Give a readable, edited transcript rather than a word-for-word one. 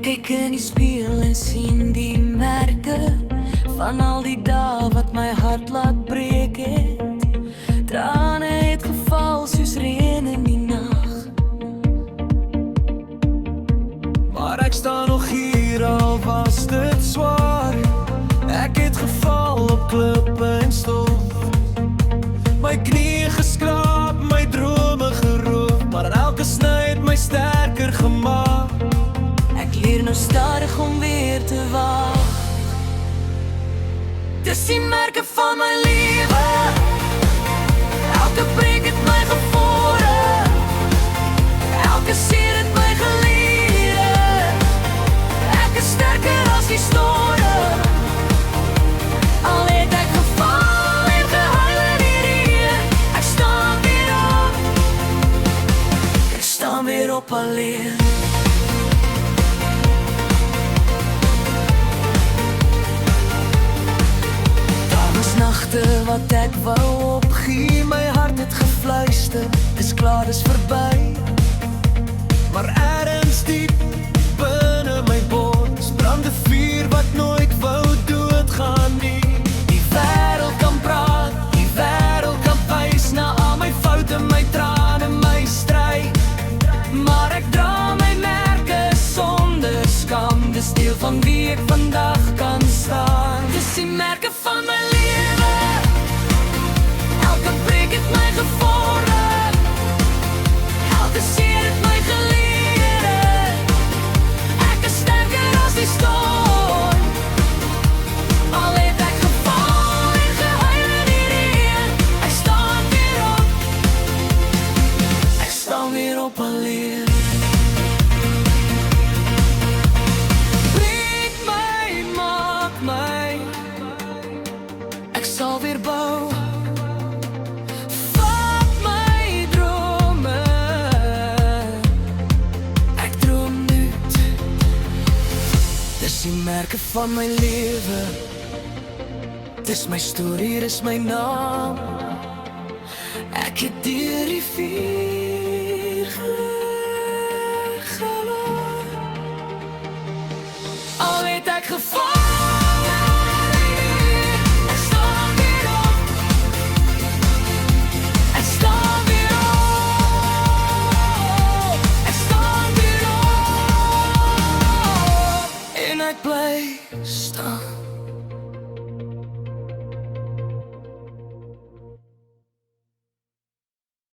Kyk in die spieël en sien die merke van al die dae wat my hart laat breek het. Trane het geval soos reën in die nag, maar ek staan nog hier al was dit swaar. Ek het geval op klippe en stof, my knieë geskraap, my drome geroof, maar elke sny het my sterker gemaak. Ek leer nou stadig om weer te wag. Dis die merke van my lewe, elke breek het my gevore, elke seer het my geleer. Ek is sterker as die storm, al het ek geval en gehuil in die reën. Ek staan weer op, ek staan weer op alleen. Nagte wat ek wou opgee, my hart het gefluister, dis klaar, dis verby. Maar ergens diep binne my bors brand 'n vuur wat nooit wou doodgaan nie. Die wêreld kan praat, die wêreld kan wys na al my foute, my trane, my stryd, maar ek dra my merke sonder skam. Dis deel van wie ek vandag kan staan. Dis die merke van my lewe, elke breek het my gevorm, elke seer het my geleer. Ek is sterker as die storm, al het ek geval en gehuil in die reën. Ek staan weer op, ek staan weer op alleen. Breek my, maak my, ek sal weer bou. Vat my drome, ek droom nuut. Dis die merke van my lewe, dis my storie, dis my naam. Ek het deur die vuur gegaan, al het ek geval